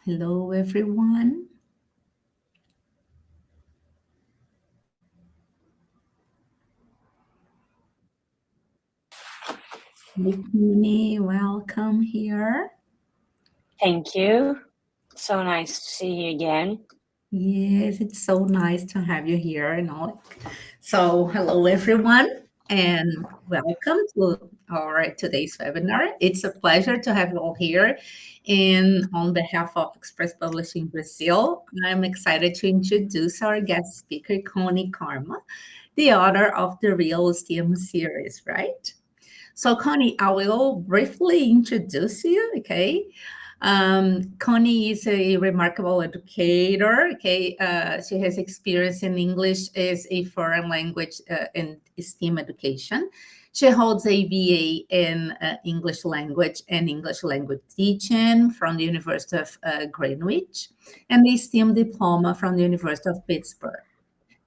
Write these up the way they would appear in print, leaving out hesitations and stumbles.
Hello, everyone. Hey, Konnie, welcome here. Thank you. So nice to see you again. Yes, it's so nice to have you here. So, hello, everyone, and welcome to our today's webinar. It's a pleasure to have you all here. And on behalf of Express Publishing Brazil, I'm excited to introduce our guest speaker, Konnie Karma, the author of the Real STEAM series, right? So, Connie, I will briefly introduce you, okay? Connie is a remarkable educator, okay? She has experience in English as a foreign language and STEAM education. She holds a BA in English language and English language teaching from the University of Greenwich and a STEAM diploma from the University of Pittsburgh.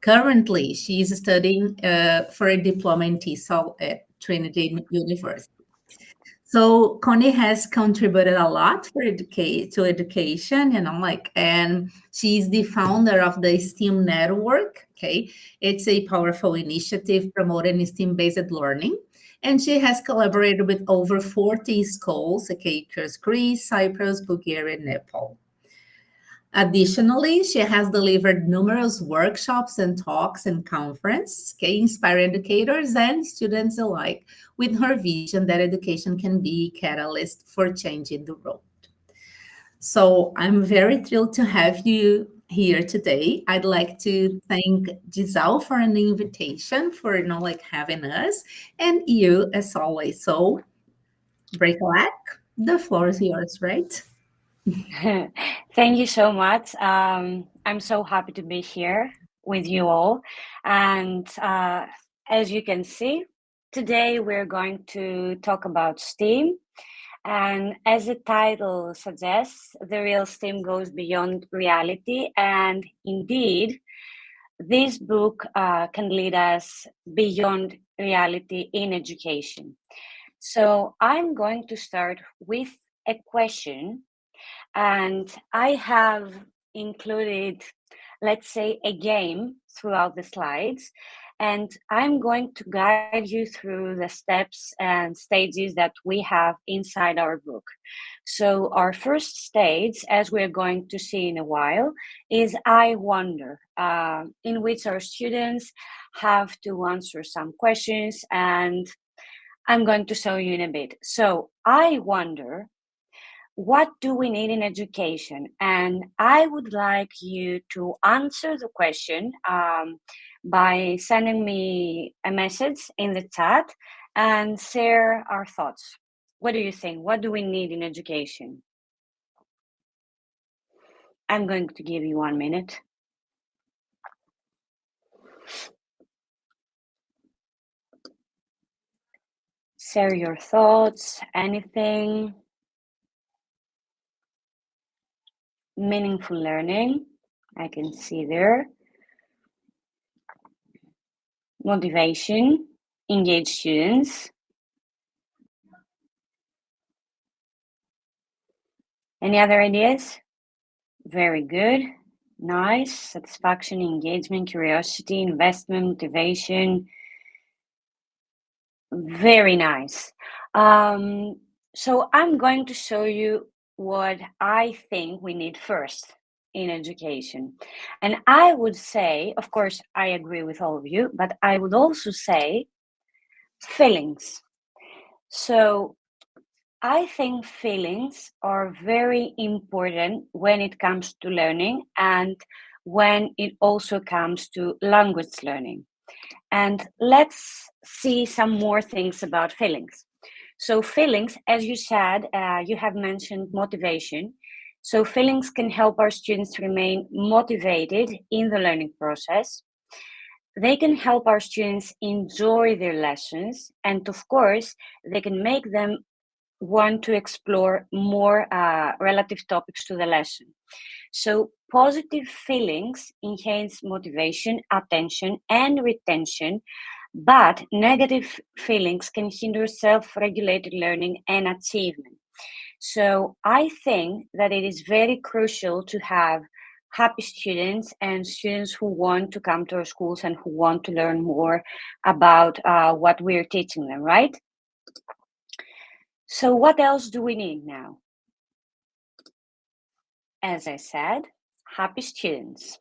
Currently, she is studying for a diploma in TESOL at Trinity University. So Connie has contributed a lot for to education, and she's the founder of the STEAM network. Okay, it's a powerful initiative promoting STEAM-based learning, and she has collaborated with over 40 schools, okay, across Greece, Cyprus, Bulgaria, and Nepal. Additionally, she has delivered numerous workshops and talks and conferences, okay, inspiring educators and students alike with her vision that education can be a catalyst for changing the world. So I'm very thrilled to have you here today. I'd like to thank Disal for an invitation for having us, and you as always. So break a leg. The floor is yours, right? Thank you so much. I'm so happy to be here with you all. And as you can see, today we're going to talk about STEAM. And as the title suggests, the real STEAM goes beyond reality. And indeed, this book can lead us beyond reality in education. So I'm going to start with a question, and I have included, let's say, a game throughout the slides, and I'm going to guide you through the steps and stages that we have inside our book. So our first stage, as we're going to see in a while, is I wonder, in which our students have to answer some questions, and I'm going to show you in a bit. So I wonder, what do we need in education? And I would like you to answer the question by sending me a message in the chat and share our thoughts. What do you think? What do we need in education? I'm going to give you 1 minute. Share your thoughts, anything. Meaningful learning, I can see there. Motivation, engage students. Any other ideas? Very good. Nice. Satisfaction, engagement, curiosity, investment, motivation. Very nice. So I'm going to show you what I think we need first in education. And I would say, of course, I agree with all of you, but I would also say feelings. So I think feelings are very important when it comes to learning and when it also comes to language learning. And let's see some more things about feelings. So feelings, as you said, you have mentioned motivation. So feelings can help our students remain motivated in the learning process. They can help our students enjoy their lessons. And of course, they can make them want to explore more relative topics to the lesson. So positive feelings enhance motivation, attention, and retention, but negative feelings can hinder self-regulated learning and achievement. So I think that it is very crucial to have happy students and students who want to come to our schools and who want to learn more about what we're teaching them, right? So what else do we need now? As I said, happy students.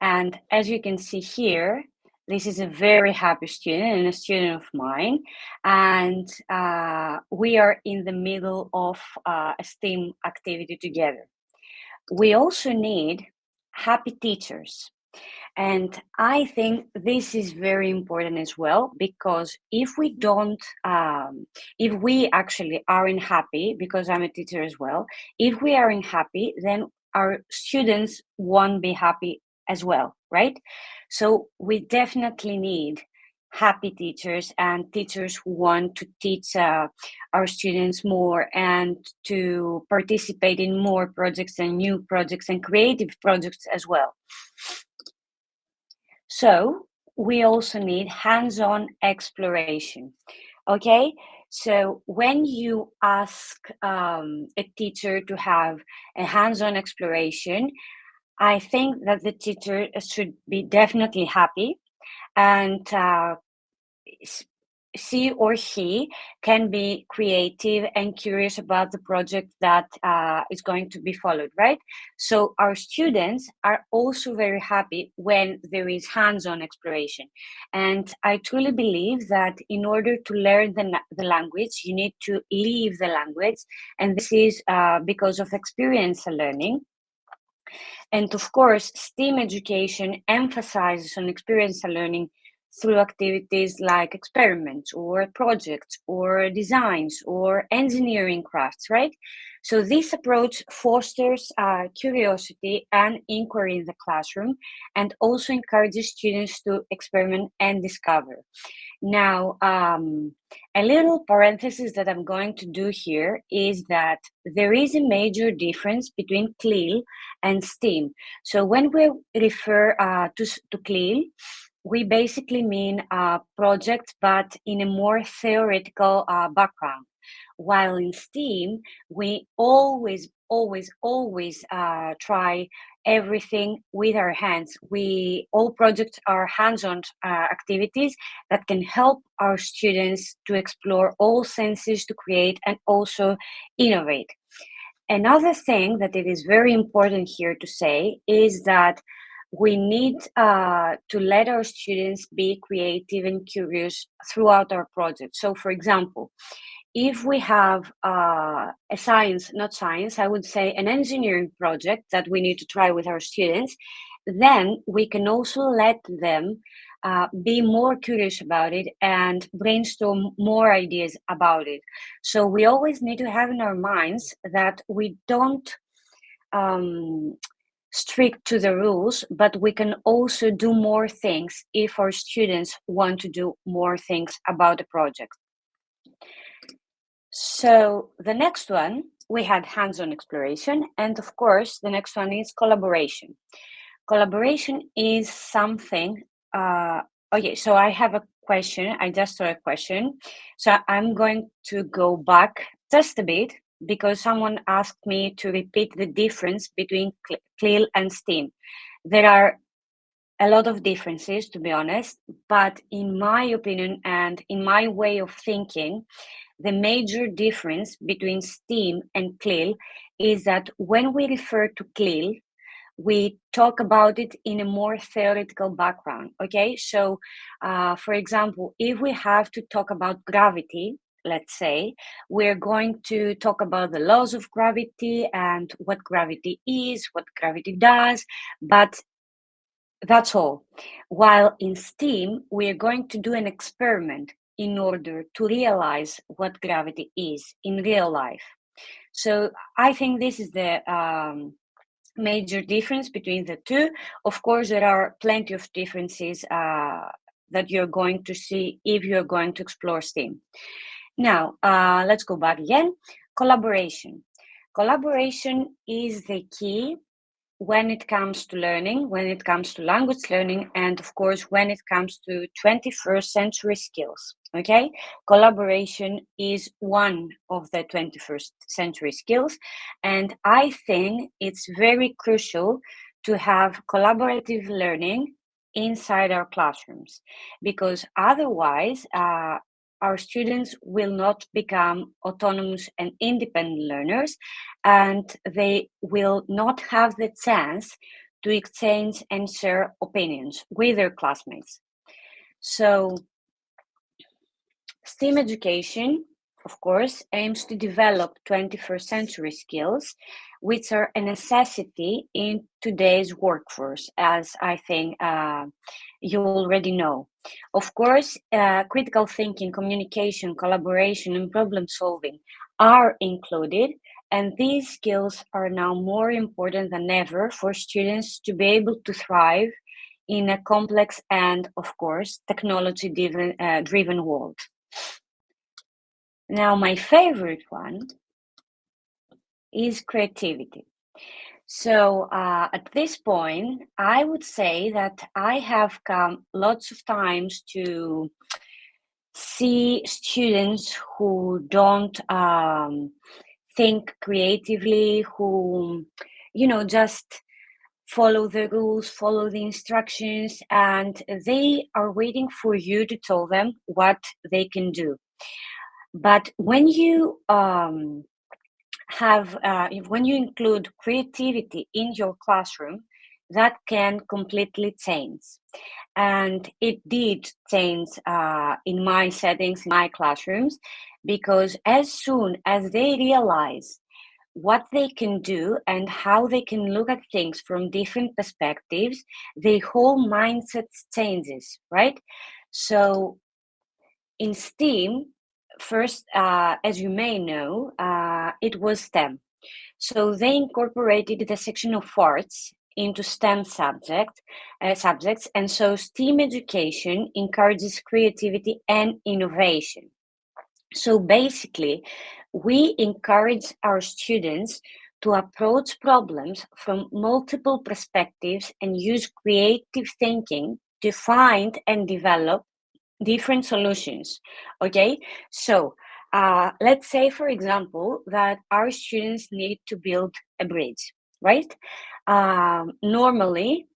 And as you can see here, this is a very happy student and a student of mine. And we are in the middle of a STEAM activity together. We also need happy teachers. And I think this is very important as well, because if we don't, if we actually aren't happy, because I'm a teacher as well, if we aren't happy, then our students won't be happy as well, right? So we definitely need happy teachers and teachers who want to teach our students more and to participate in more projects and new projects and creative projects as well. So we also need hands-on exploration. Okay, so when you ask a teacher to have a hands-on exploration, I think that the teacher should be definitely happy and she or he can be creative and curious about the project that is going to be followed, right? So our students are also very happy when there is hands-on exploration. And I truly believe that in order to learn the language, you need to live the language. And this is because of experiential learning. And of course, STEAM education emphasizes on experiential learning through activities like experiments or projects or designs or engineering crafts, right? So this approach fosters curiosity and inquiry in the classroom and also encourages students to experiment and discover. Now, a little parenthesis that I'm going to do here is that there is a major difference between CLIL and STEAM. So when we refer to CLIL, we basically mean projects, but in a more theoretical background. While in STEAM, we always try everything with our hands. All projects are hands-on activities that can help our students to explore all senses, to create and also innovate. Another thing that it is very important here to say is that we need to let our students be creative and curious throughout our project. So, for example, if we have a I would say an engineering project that we need to try with our students, then we can also let them be more curious about it and brainstorm more ideas about it. So we always need to have in our minds that we don't strict to the rules, but we can also do more things if our students want to do more things about the project. So the next one, we had hands-on exploration, and of course, the next one is collaboration. Collaboration is something, okay, so I have a question, I just saw a question. So I'm going to go back just a bit because someone asked me to repeat the difference between CLIL and STEAM. There are a lot of differences, to be honest, but in my opinion and in my way of thinking, the major difference between STEAM and CLIL is that when we refer to CLIL, we talk about it in a more theoretical background, okay? So, for example, if we have to talk about gravity, let's say, we're going to talk about the laws of gravity and what gravity is, what gravity does, but that's all. While in STEAM, we are going to do an experiment in order to realize what gravity is in real life. So I think this is the major difference between the two. Of course, there are plenty of differences that you're going to see if you're going to explore STEAM. Now, let's go back again. Collaboration. Collaboration is the key when it comes to learning, when it comes to language learning, and of course, when it comes to 21st century skills, Okay, collaboration is one of the 21st century skills, and I think it's very crucial to have collaborative learning inside our classrooms, because otherwise our students will not become autonomous and independent learners, and they will not have the chance to exchange and share opinions with their classmates. So STEAM education, of course, aims to develop 21st century skills, which are a necessity in today's workforce, as I think you already know. Of course, critical thinking, communication, collaboration, and problem solving are included, and these skills are now more important than ever for students to be able to thrive in a complex and, of course, technology-driven world. Now, my favorite one is creativity. So at this point, I would say that I have come lots of times to see students who don't think creatively, who, just follow the rules, follow the instructions, and they are waiting for you to tell them what they can do. But when you when you include creativity in your classroom, that can completely change. And it did change in my settings, in my classrooms, because as soon as they realize what they can do and how they can look at things from different perspectives, their whole mindset changes, right? So in STEAM, first, as you may know, it was STEM. So they incorporated the section of arts into STEM subjects, and so STEAM education encourages creativity and innovation. So basically, we encourage our students to approach problems from multiple perspectives and use creative thinking to find and develop different solutions. Okay, so let's say, for example, that our students need to build a bridge, right? Normally,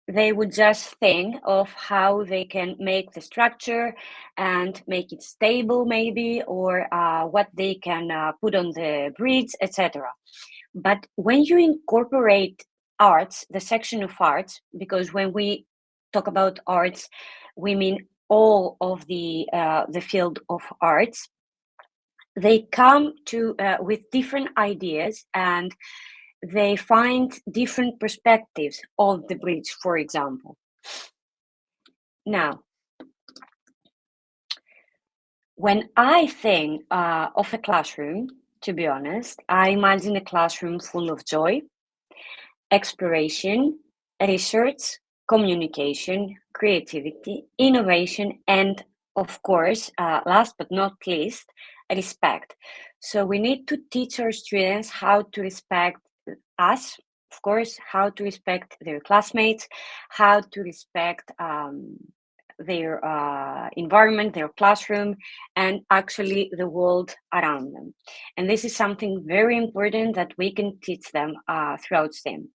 they would just think of how they can make the structure and make it stable, maybe, or what they can put on the bridge, etc. But when you incorporate arts, the section of arts, because when we talk about arts, we mean all of the field of arts, they come to with different ideas, and they find different perspectives of the bridge, for example. Now, when I think of a classroom, to be honest, I imagine a classroom full of joy, exploration, research, communication, creativity, innovation, and of course, last but not least, respect. So we need to teach our students how to respect us, of course, how to respect their classmates, how to respect their environment, their classroom, and actually the world around them. And this is something very important that we can teach them throughout STEM.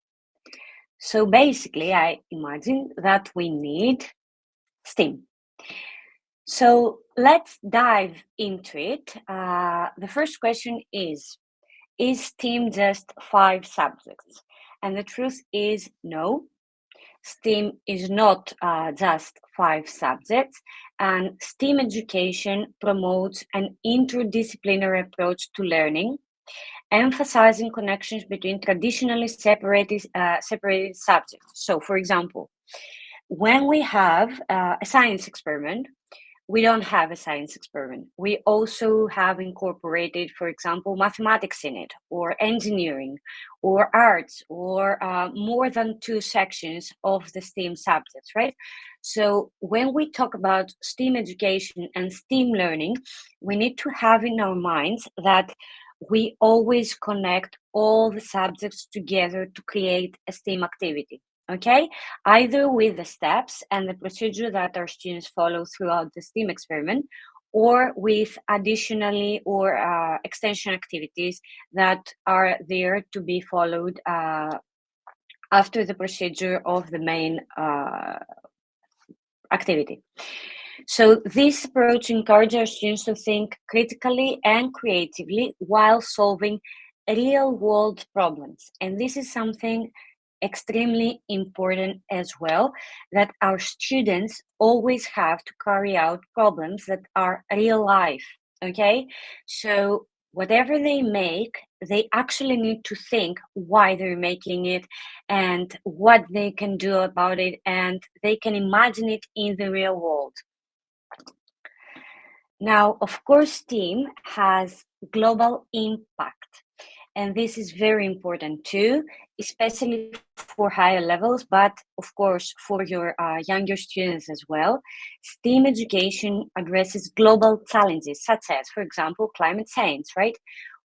So basically, I imagine that we need STEAM. So let's dive into it. The first question is STEAM just 5 subjects? And the truth is no. STEAM is not just 5 subjects, and STEAM education promotes an interdisciplinary approach to learning, emphasizing connections between traditionally separated subjects. So, for example, when we have a science experiment, we don't have a science experiment. We also have incorporated, for example, mathematics in it, or engineering, or arts, or more than 2 sections of the STEAM subjects, right? So when we talk about STEAM education and STEAM learning, we need to have in our minds that we always connect all the subjects together to create a STEAM activity. Okay, either with the steps and the procedure that our students follow throughout the STEAM experiment, or with additionally or extension activities that are there to be followed after the procedure of the main activity. So this approach encourages our students to think critically and creatively while solving real-world problems. And this is something extremely important as well, that our students always have to carry out problems that are real life, okay? So whatever they make, they actually need to think why they're making it and what they can do about it, and they can imagine it in the real world. Now, of course, STEAM has global impact, and this is very important too, especially for higher levels, but of course for your younger students as well. STEAM education addresses global challenges such as, for example, climate change, right?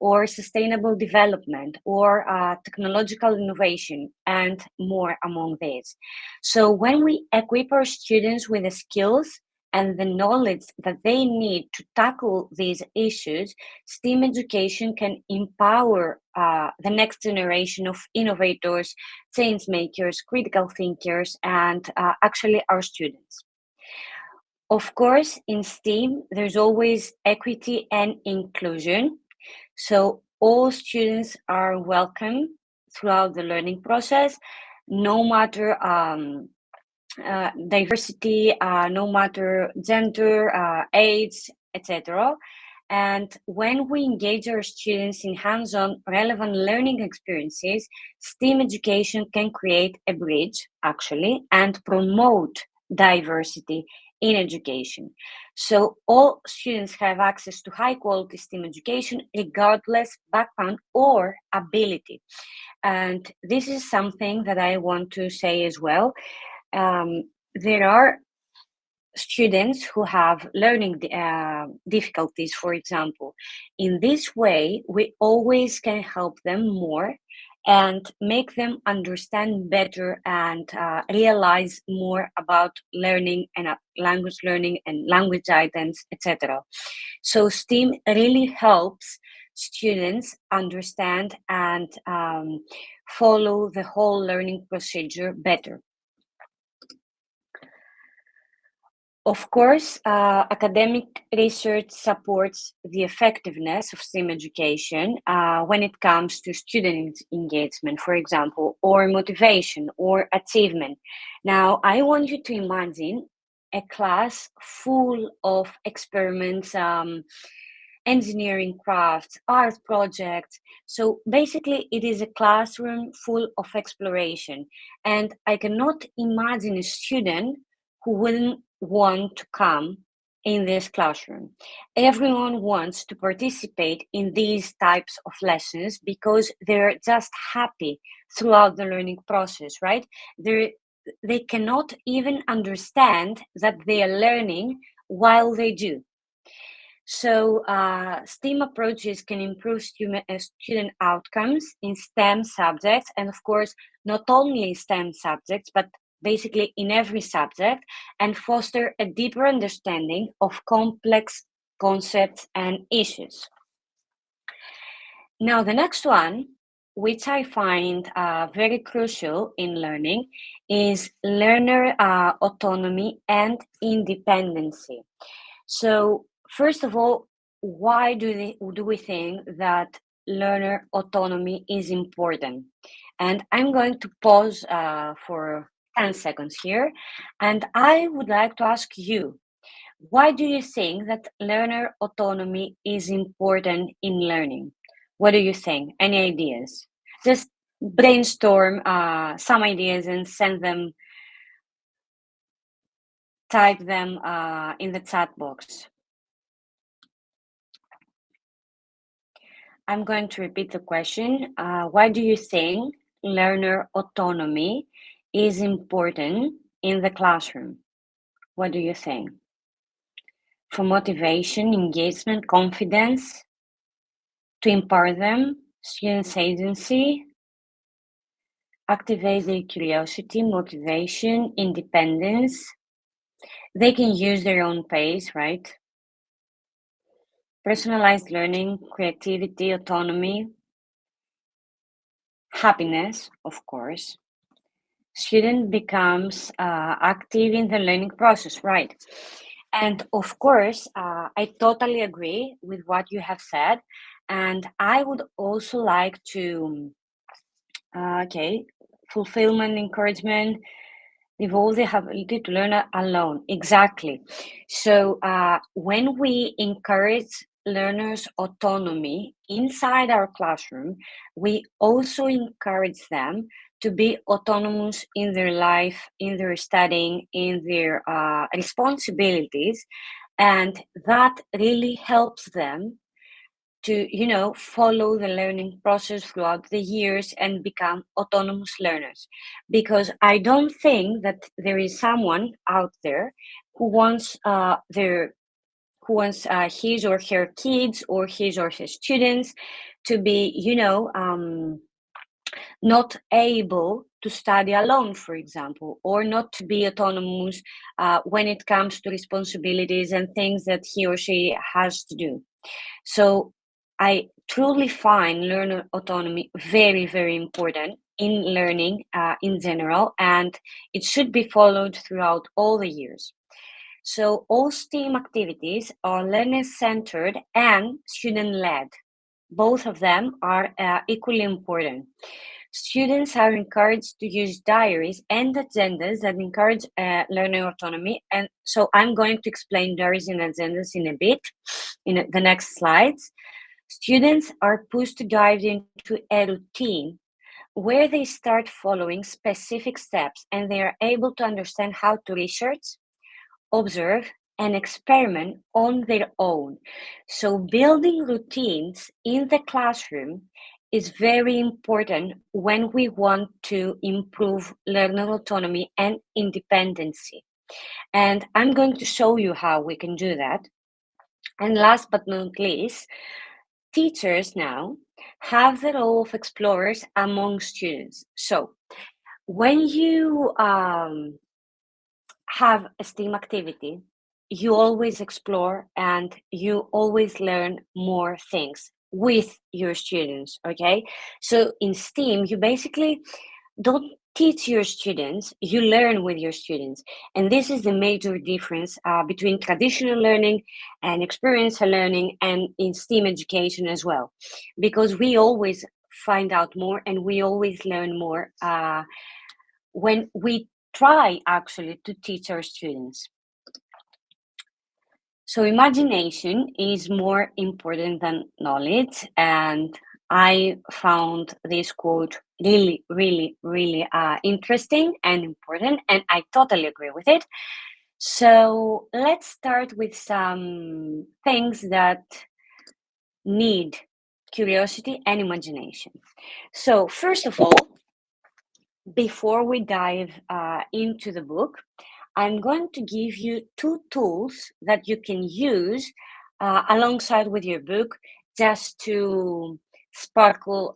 Or sustainable development, or technological innovation, and more among these. So when we equip our students with the skills and the knowledge that they need to tackle these issues, STEAM education can empower the next generation of innovators, change makers, critical thinkers, and actually our students. Of course, in STEAM, there's always equity and inclusion. So all students are welcome throughout the learning process, no matter diversity, no matter gender, age, etc. And when we engage our students in hands-on relevant learning experiences, STEAM education can create a bridge, actually, and promote diversity in education. So all students have access to high-quality STEAM education, regardless background or ability. And this is something that I want to say as well. There are students who have learning difficulties, for example. In this way, we always can help them more and make them understand better and realize more about learning and language learning and language items, etc. So STEAM really helps students understand and follow the whole learning procedure better. Of course, academic research supports the effectiveness of STEAM education when it comes to student engagement, for example, or motivation or achievement. Now, I want you to imagine a class full of experiments, engineering crafts, art projects. So basically, it is a classroom full of exploration. And I cannot imagine a student who wouldn't want to come in this classroom. Everyone wants to participate in these types of lessons because they're just happy throughout the learning process, right? They cannot even understand that they are learning while they do. So STEAM approaches can improve student outcomes in STEM subjects, and of course, not only STEM subjects, but basically in every subject, and foster a deeper understanding of complex concepts and issues. Now, the next one, which I find very crucial in learning, is learner autonomy and independency. So, first of all, why do we think that learner autonomy is important? And I'm going to pause for 10 seconds here, and I would like to ask you, why do you think that learner autonomy is important in learning? What do you think? Any ideas? Just brainstorm some ideas and type them in the chat box. I'm going to repeat the question. Why do you think learner autonomy is important in the classroom? What do you think? For motivation, engagement, confidence, to empower them, students' agency, activate their curiosity, motivation, independence. They can use their own pace, right? personalized learning, creativity, autonomy, happiness, of course. Student becomes active in the learning process, right? And of course, I totally agree with what you have said. And I would also like to, fulfillment, encouragement, evolve the ability to learn alone. Exactly. So when we encourage learners' autonomy inside our classroom, we also encourage them to be autonomous in their life, in their studying, in their responsibilities. And that really helps them to follow the learning process throughout the years and become autonomous learners, because I don't think that there is someone out there who wants his or her kids or his or her students to be not able to study alone, for example, or not to be autonomous when it comes to responsibilities and things that he or she has to do. So I truly find learner autonomy very, very important in learning in general, and it should be followed throughout all the years. So all STEAM activities are learner-centered and student-led. Both of them are equally important. Students are encouraged to use diaries and agendas that encourage learner autonomy. And so I'm going to explain diaries and agendas in a bit, in the next slides. Students are pushed to dive into a routine where they start following specific steps, and they are able to understand how to research, observe, and experiment on their own. So building routines in the classroom is very important when we want to improve learner autonomy and independency. And I'm going to show you how we can do that. And last but not least, teachers now have the role of explorers among students. So when you have a STEAM activity, you always explore and you always learn more things with your students, okay? So in STEAM, you basically don't teach your students, you learn with your students. And this is the major difference between traditional learning and experiential learning and in STEAM education as well. Because we always find out more and we always learn more when we try actually to teach our students. So imagination is more important than knowledge, and I found this quote really, really, really interesting and important, and I totally agree with it. So let's start with some things that need curiosity and imagination. So first of all, before we dive into the book, I'm going to give you two tools that you can use alongside with your book just to sparkle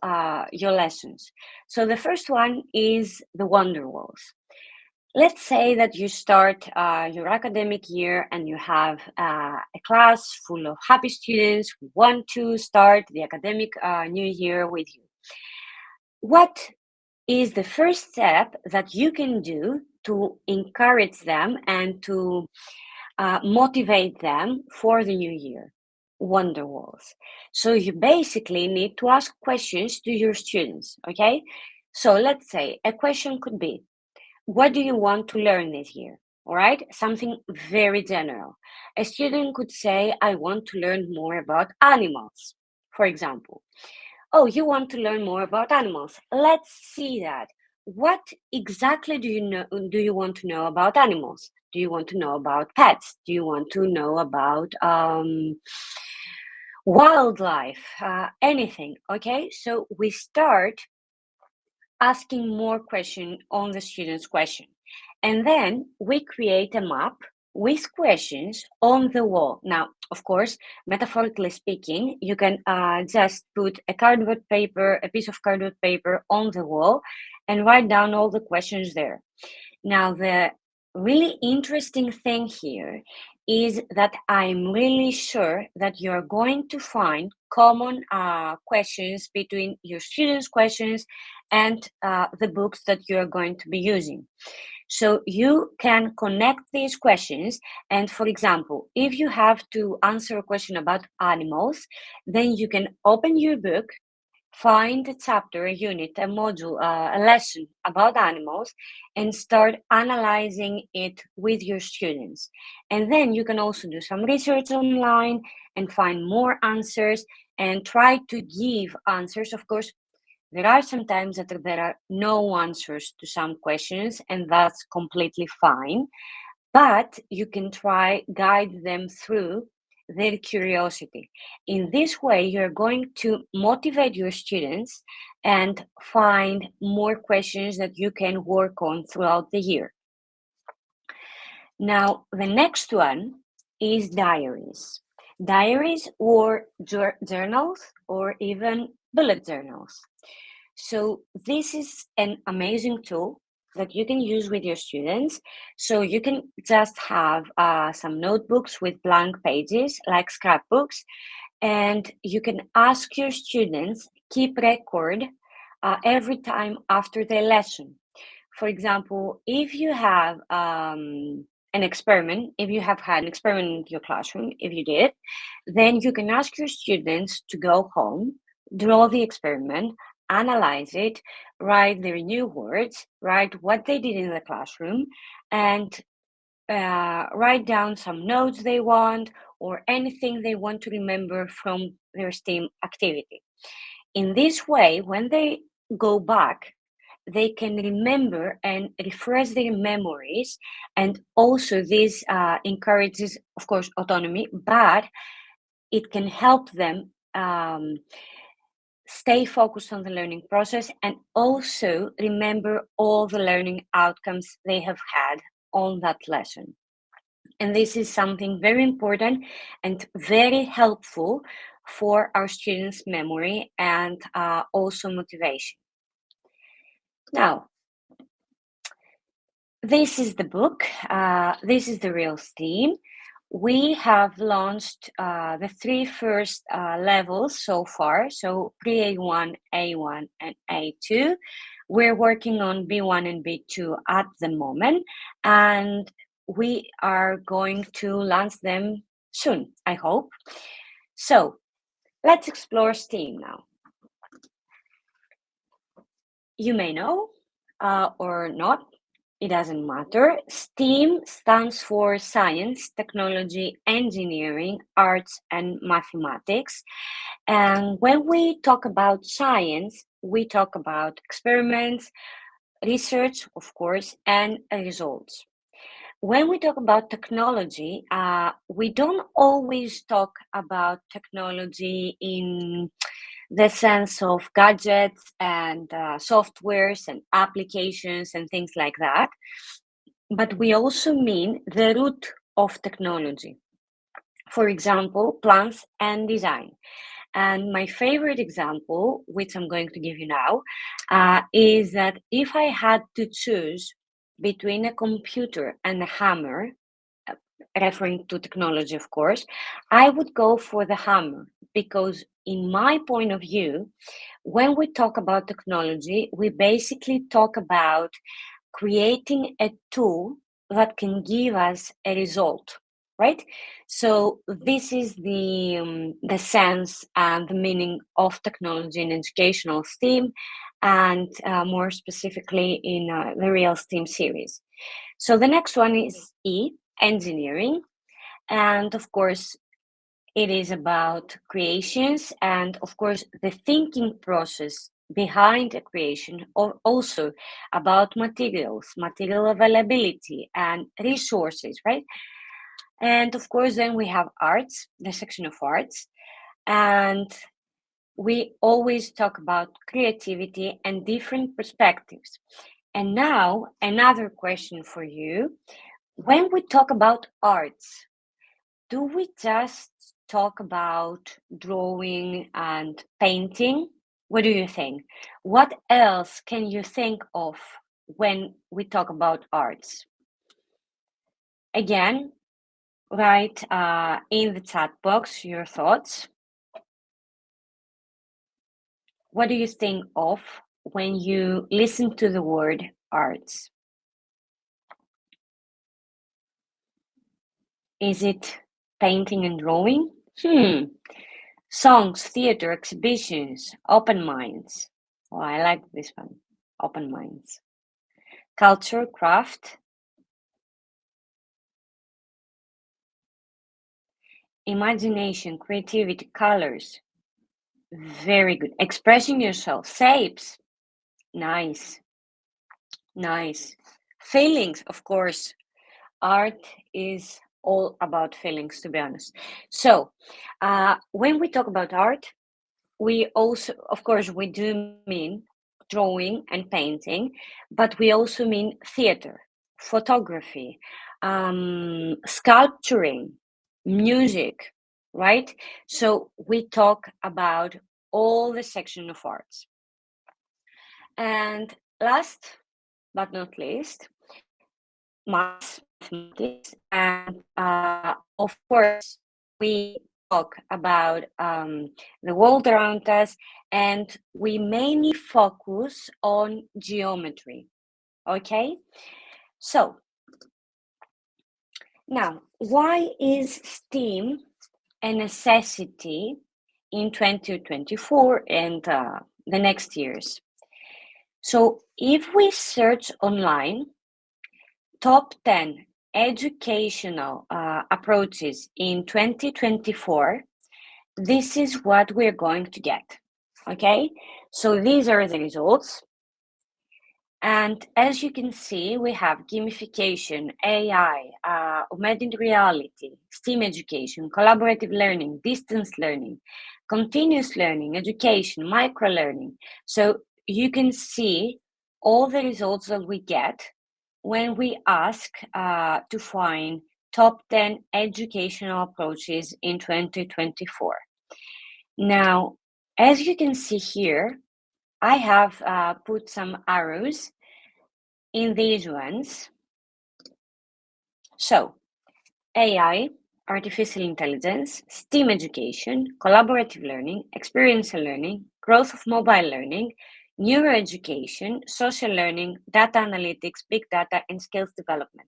your lessons. So the first one is the Wonder Walls. Let's say that you start your academic year and you have a class full of happy students who want to start the academic new year with you. What is the first step that you can do to encourage them and to motivate them for the new year? Wonder walls. So you basically need to ask questions to your students, okay? So let's say a question could be, what do you want to learn this year? All right, something very general. A student could say, I want to learn more about animals, for example. Oh, you want to learn more about animals. Let's see that. What exactly do you want to know about animals? Do you want to know about pets? Do you want to know about wildlife? Anything, okay? So we start asking more questions on the student's question. And then we create a map with questions on the wall. Now, of course, metaphorically speaking, you can just put a piece of cardboard paper on the wall and write down all the questions there. Now, the really interesting thing here is that I'm really sure that you're going to find common questions between your students' questions and the books that you're going to be using. So you can connect these questions. And for example, if you have to answer a question about animals, then you can open your book, find a chapter, a unit, a module, a lesson about animals, and start analyzing it with your students. And then you can also do some research online and find more answers and try to give answers. Of course, there are some times that there are no answers to some questions, and that's completely fine. But you can try guide them through their curiosity. In this way, you're going to motivate your students and find more questions that you can work on throughout the year. Now, the next one is diaries. Diaries or journals or even bullet journals. So this is an amazing tool that you can use with your students. So you can just have some notebooks with blank pages like scrapbooks, and you can ask your students keep record every time after their lesson. For example, if you have an experiment, if you have had an experiment in your classroom, if you did, then you can ask your students to go home, draw the experiment, analyze it, write their new words, write what they did in the classroom, and write down some notes they want or anything they want to remember from their STEAM activity. In this way, when they go back, they can remember and refresh their memories. And also this encourages, of course, autonomy, but it can help them stay focused on the learning process and also remember all the learning outcomes they have had on that lesson. And this is something very important and very helpful for our students' memory and also motivation. Now, this is the book. This is the real STEAM. We have launched the three first levels so far, so pre-A1, A1, and A2. We're working on B1 and B2 at the moment, and we are going to launch them soon, I hope. So let's explore STEAM now. You may know or not, it doesn't matter. STEAM stands for science, technology, engineering, arts, and mathematics. And when we talk about science, we talk about experiments, research, of course, and results. When we talk about technology, we don't always talk about technology in the sense of gadgets and softwares and applications and things like that. But we also mean the root of technology. For example, plans and design. And my favorite example, which I'm going to give you now, is that if I had to choose between a computer and a hammer, referring to technology, of course, I would go for the hammer because, in my point of view, when we talk about technology, we basically talk about creating a tool that can give us a result, right? So this is the sense and the meaning of technology in educational STEAM, and more specifically in the Real STEAM series. So the next one is E, engineering, and of course it is about creations and of course the thinking process behind a creation, or also about materials, material availability and resources, right? And of course then we have arts, the section of arts, and we always talk about creativity and different perspectives. And now another question for you: when we talk about arts, do we just talk about drawing and painting? What do you think? What else can you think of when we talk about arts? Again, write in the chat box your thoughts. What do you think of when you listen to the word arts? Is it painting and drawing? Songs, theater, exhibitions, open minds. Oh, I like this one. Open minds. Culture, craft. Imagination, creativity, colors. Very good. Expressing yourself. Shapes. Nice. Nice. Feelings, of course. Art is all about feelings, to be honest. So, when we talk about art, we also, of course, we do mean drawing and painting, but we also mean theater, photography, sculpturing, music, right? So we talk about all the section of arts. And last but not least, mathematics, and of course, we talk about the world around us, and we mainly focus on geometry. Okay, so now, why is STEAM a necessity in 2024 and the next years? So, if we search online, top 10 educational approaches in 2024, this is what we're going to get. Okay, so these are the results. And as you can see, we have gamification, AI, augmented reality, STEAM education, collaborative learning, distance learning, continuous learning, education, micro learning. So you can see all the results that we get when we ask to find top 10 educational approaches in 2024. Now, as you can see here, I have put some arrows in these ones. So, AI, artificial intelligence, STEAM education, collaborative learning, experiential learning, growth of mobile learning, neuroeducation, social learning, data analytics, big data, and skills development.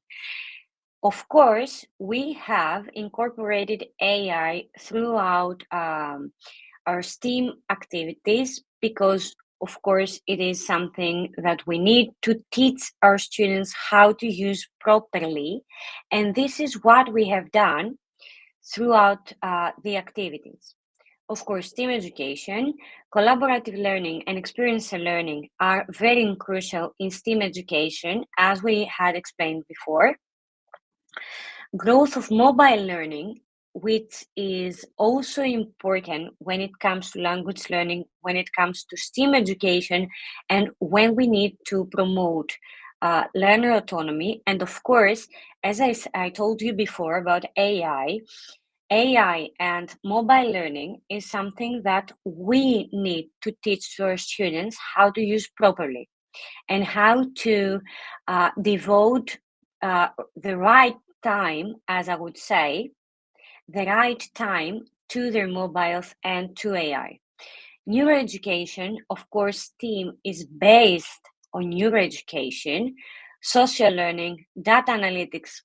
Of course, we have incorporated AI throughout our STEAM activities because, of course, it is something that we need to teach our students how to use properly. And this is what we have done throughout the activities. Of course, STEAM education, collaborative learning, and experiential learning are very crucial in STEAM education, as we had explained before. Growth of mobile learning, which is also important when it comes to language learning, when it comes to STEAM education, and when we need to promote learner autonomy. And of course, as I told you before about AI and mobile learning is something that we need to teach to our students how to use properly and how to devote the right time, as I would say, the right time to their mobiles and to AI. Neuroeducation, of course, STEAM is based on neuroeducation, social learning, data analytics,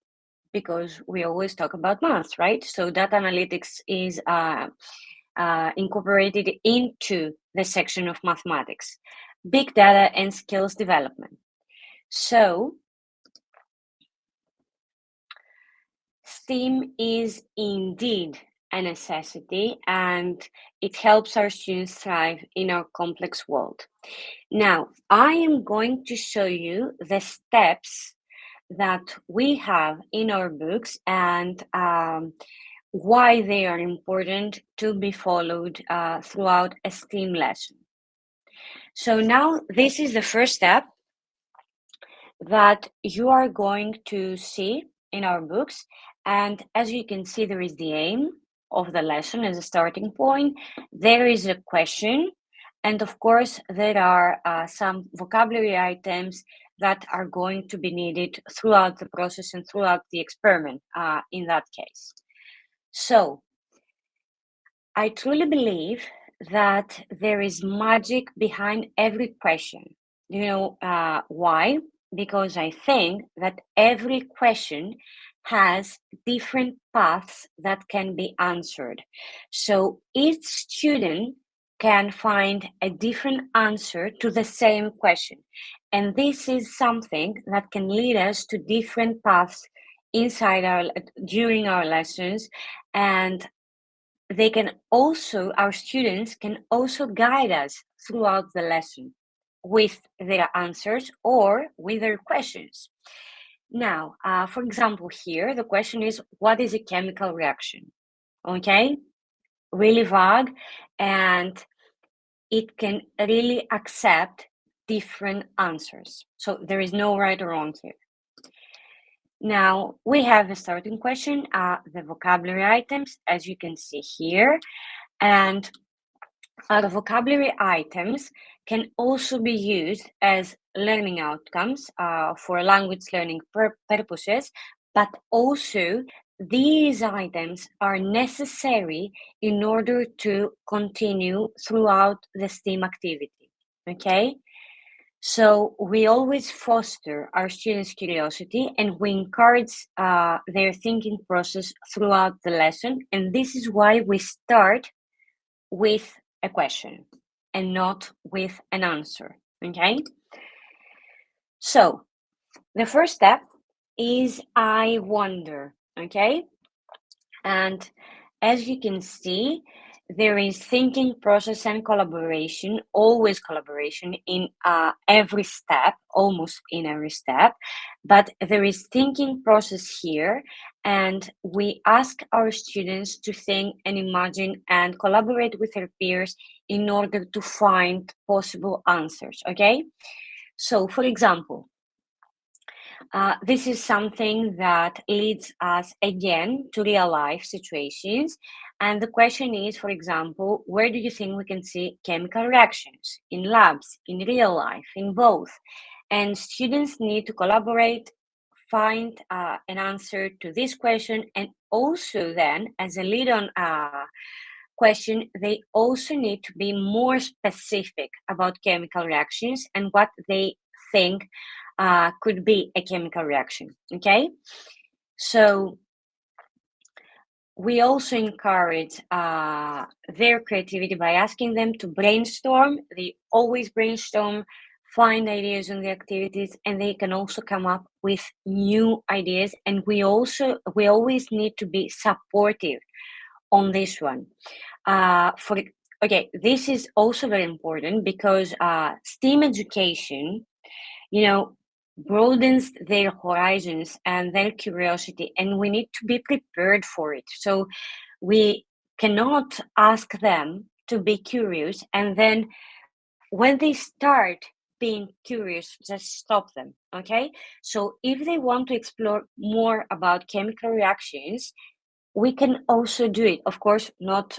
because we always talk about math, right? So data analytics is incorporated into the section of mathematics, big data and skills development. So STEAM is indeed a necessity, and it helps our students thrive in our complex world. Now, I am going to show you the steps that we have in our books and why they are important to be followed throughout a STEAM lesson. So now this is the first step that you are going to see in our books. And as you can see, there is the aim of the lesson as a starting point. There is a question. And of course, there are some vocabulary items that are going to be needed throughout the process and throughout the experiment in that case. So I truly believe that there is magic behind every question. You know why? Because I think that every question has different paths that can be answered. So each student can find a different answer to the same question. And this is something that can lead us to different paths during our lessons, and our students can also guide us throughout the lesson with their answers or with their questions. Now, for example, here the question is, what is a chemical reaction? Okay, really vague, and it can really accept different answers. So there is no right or wrong here. Now we have the starting question, the vocabulary items, as you can see here, and the vocabulary items can also be used as learning outcomes for language learning purposes, but also these items are necessary in order to continue throughout the STEAM activity, okay? So we always foster our students' curiosity and we encourage their thinking process throughout the lesson, and this is why we start with a question and not with an answer, okay? So the first step is I wonder, okay? And as you can see, there is thinking process and collaboration, always collaboration in every step, almost in every step, but there is thinking process here, and we ask our students to think and imagine and collaborate with their peers in order to find possible answers, okay? So for example, this is something that leads us again to real life situations. And the question is, for example, where do you think we can see chemical reactions? In labs, in real life, in both? And students need to collaborate, find an answer to this question, and also then, as a lead-on question, they also need to be more specific about chemical reactions and what they think could be a chemical reaction, okay? So we also encourage their creativity by asking them to brainstorm. They always brainstorm, find ideas on the activities, and they can also come up with new ideas. And we always need to be supportive on this one. This is also very important because STEAM education, broadens their horizons and their curiosity, and we need to be prepared for it. So we cannot ask them to be curious and then when they start being curious, just stop them, okay? So if they want to explore more about chemical reactions, we can also do it. Of course, not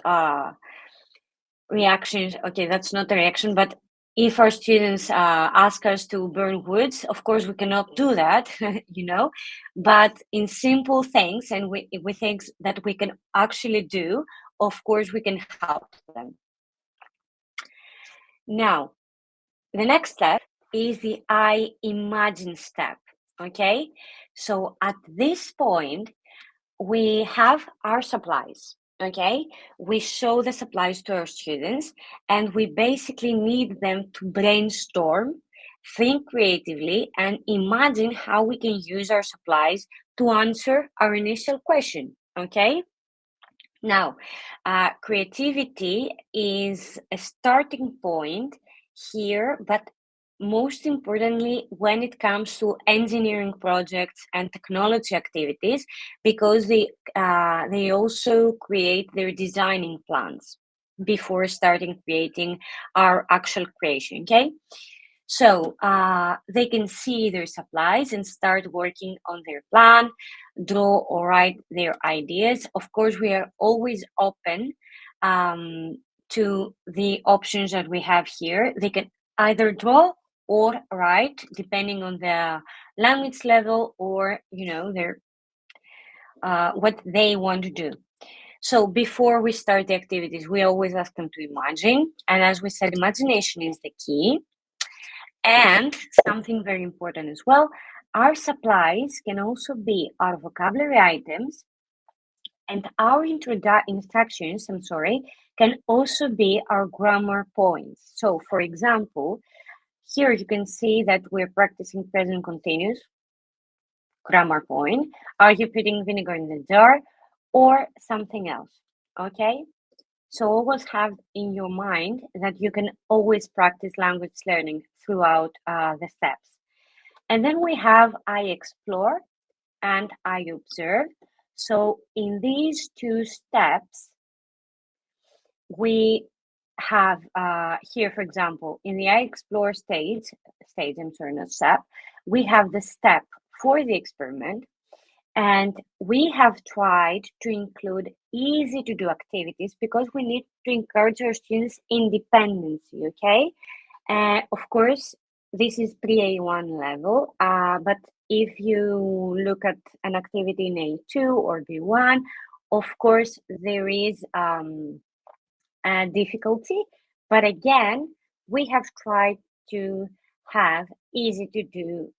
reactions. Okay, that's not a reaction, but if our students ask us to burn woods, of course we cannot do that, but in simple things and we think that we can actually do, of course we can help them. Now, the next step is the I imagine step, okay? So at this point, we have our supplies, okay? We show the supplies to our students and we basically need them to brainstorm, think creatively, and imagine how we can use our supplies to answer our initial question, okay? Now, creativity is a starting point here, but most importantly, when it comes to engineering projects and technology activities, because they also create their designing plans before starting creating our actual creation, okay? So they can see their supplies and start working on their plan, draw or write their ideas. Of course, we are always open to the options that we have here. They can either draw or write, depending on the language level or, you know, their what they want to do. So before we start the activities, we always ask them to imagine. And as we said, imagination is the key. And something very important as well, our supplies can also be our vocabulary items, and our instructions, can also be our grammar points. So for example, here you can see that we're practicing present continuous, grammar point. Are you putting vinegar in the jar or something else? Okay. So always have in your mind that you can always practice language learning throughout the steps. And then we have I explore and I observe. So in these two steps, we have here, for example, in the I explore not step, we have the step for the experiment. And we have tried to include easy to do activities because we need to encourage our students' independence, okay? Of course, this is pre-A1 level, but if you look at an activity in A2 or B1, of course, there is a difficulty. But again, we have tried to have easy to do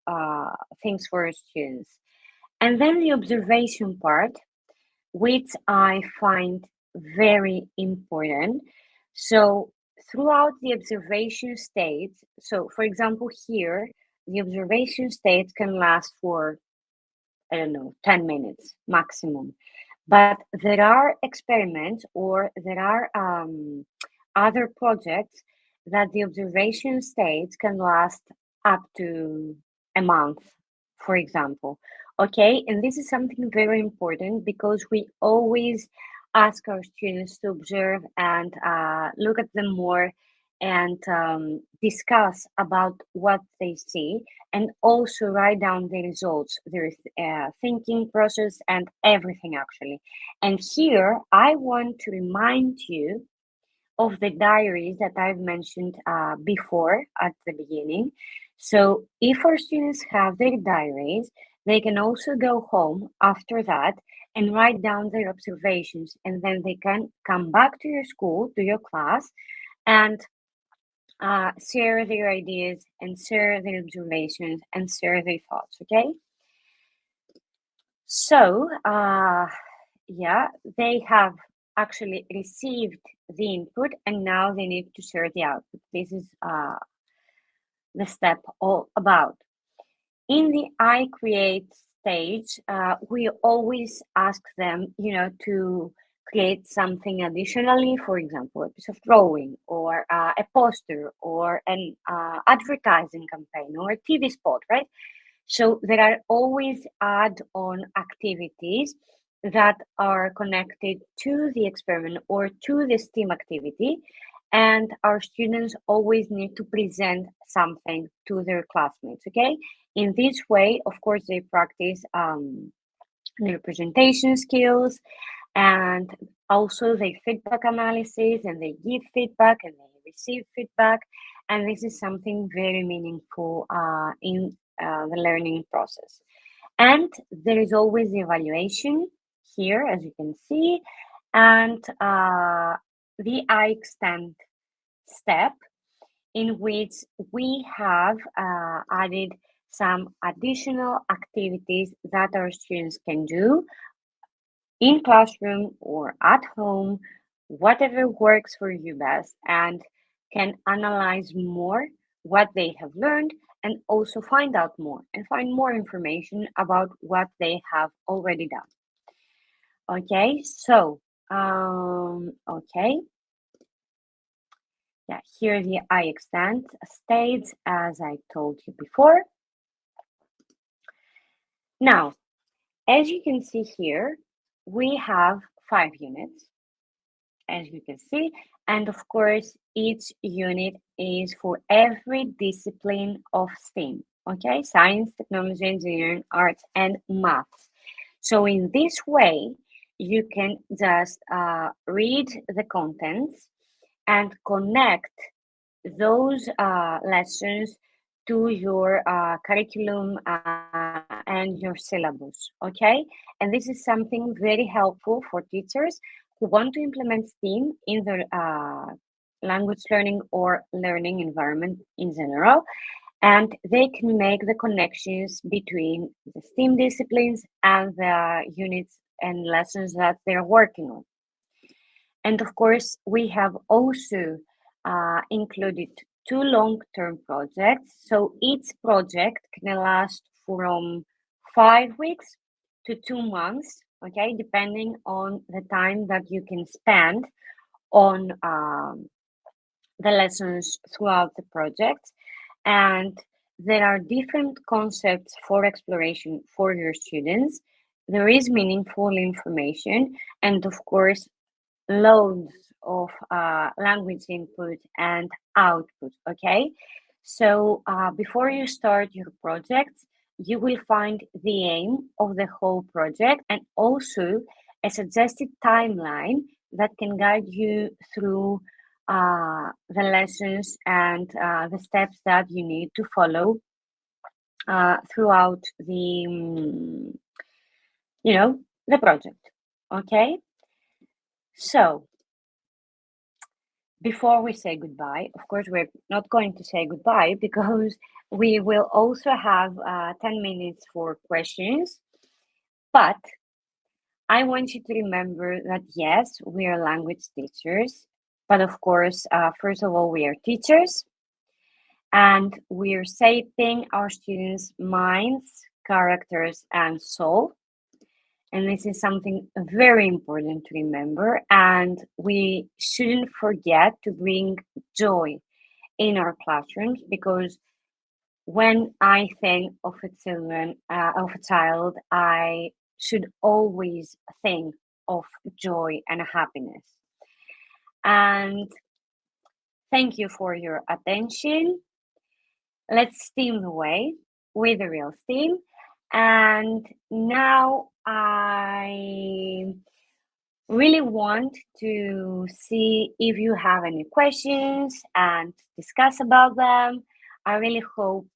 things for our students. And then the observation part, which I find very important. So throughout the observation stage, so for example, here, the observation stage can last for, I don't know, 10 minutes maximum. But there are experiments or there are other projects that the observation stage can last up to a month, for example. Okay, and this is something very important because we always ask our students to observe and look at them more and discuss about what they see, and also write down the results, their thinking process and everything actually. And here I want to remind you of the diaries that I've mentioned before at the beginning. So if our students have their diaries, they can also go home after that and write down their observations, and then they can come back to your school, to your class, and share their ideas and share their observations and share their thoughts, okay? So, yeah, they have actually received the input and now they need to share the output. This is the step all about. In the I create stage, we always ask them, you know, to create something additionally, for example, a piece of drawing or a poster or an advertising campaign or a TV spot, right? So there are always add-on activities that are connected to the experiment or to the STEAM activity, and our students always need to present something to their classmates, okay? In this way, of course, they practice their presentation skills, and also their feedback analysis, and they give feedback and they receive feedback, and this is something very meaningful in the learning process. And there is always the evaluation here, as you can see, and the I extend step, in which we have added some additional activities that our students can do in classroom or at home, whatever works for you best, and can analyze more what they have learned and also find out more and find more information about what they have already done. Okay, so, okay. Yeah, here the I extend states, as I told you before. Now, as you can see here, we have 5 units, as you can see, and of course, each unit is for every discipline of STEAM, okay? Science, technology, engineering, arts, and maths. So in this way, you can just read the contents and connect those lessons to your curriculum and your syllabus, okay? And this is something very helpful for teachers who want to implement STEAM in their language learning or learning environment in general, and they can make the connections between the STEAM disciplines and the units and lessons that they're working on. And of course, we have also included two long-term projects. So each project can last from 5 weeks to 2 months, okay, depending on the time that you can spend on the lessons throughout the project. And there are different concepts for exploration for your students. There is meaningful information, and of course, loads of language input and output, okay? So before you start your project, you will find the aim of the whole project and also a suggested timeline that can guide you through the lessons and the steps that you need to follow throughout the project, okay? So before we say goodbye, of course, we're not going to say goodbye because we will also have 10 minutes for questions. But I want you to remember that, yes, we are language teachers. But of course, first of all, we are teachers and we're shaping our students' minds, characters, and soul. And this is something very important to remember. And we shouldn't forget to bring joy in our classrooms, because when I think of a child, I should always think of joy and happiness. And thank you for your attention. Let's STEAM the way with the real STEAM. And now I really want to see if you have any questions and discuss about them. I really hope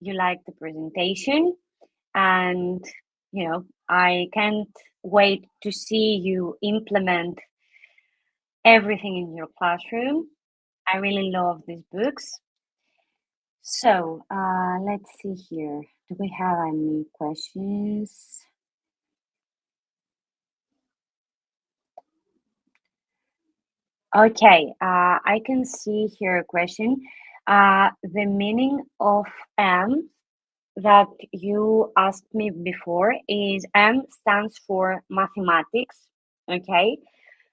you like the presentation, and I can't wait to see you implement everything in your classroom. I really love these books. So let's see here. Do we have any questions? Okay, I can see here a question. The meaning of M that you asked me before is M stands for mathematics. Okay,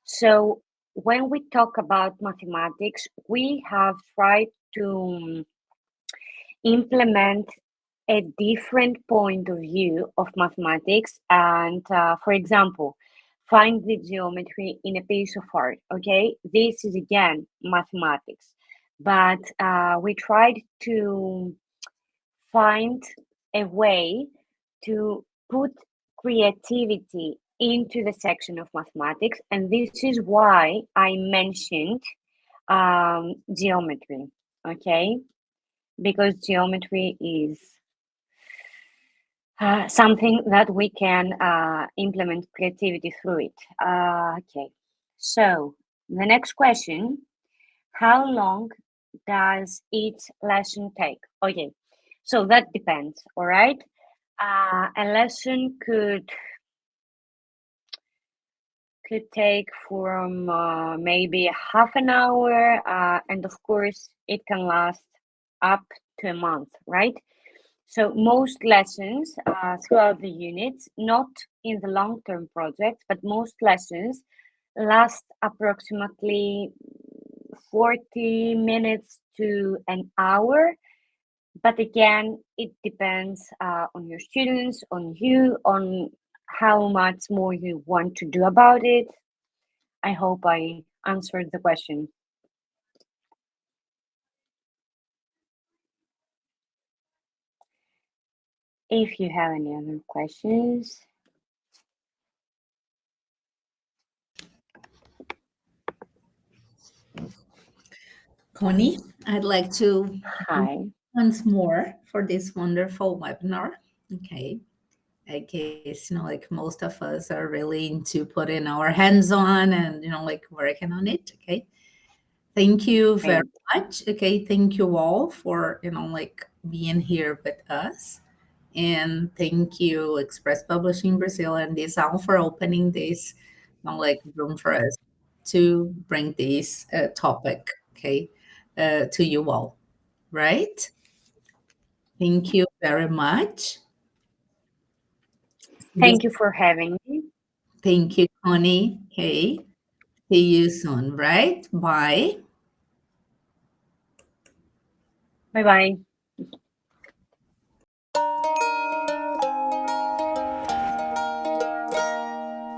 so when we talk about mathematics, we have tried to implement a different point of view of mathematics, and for example, find the geometry in a piece of art. Okay, this is again mathematics, but we tried to find a way to put creativity into the section of mathematics, and this is why I mentioned geometry. Okay, because geometry is something that we can implement creativity through it. Okay, so the next question, how long does each lesson take? Okay, so that depends, all right? A lesson could take from maybe half an hour, and of course it can last up to a month, right? So most lessons throughout the units, not in the long-term projects, but most lessons last approximately 40 minutes to an hour. But again, it depends on your students, on you, on how much more you want to do about it. I hope I answered the question. If you have any other questions. Connie, I'd like to Hi. once more for this wonderful webinar. Okay. I guess, like most of us are really into putting our hands on and, like working on it. Okay. Thank you very Great. much. Okay. Thank you all for, like being here with us. And thank you, Express Publishing Brazil and Disal for opening this, like room for us to bring this topic, okay, to you all, right? Thank you very much. Thank you for having me. Thank you, Connie. Okay. See you soon, right? Bye. Bye bye.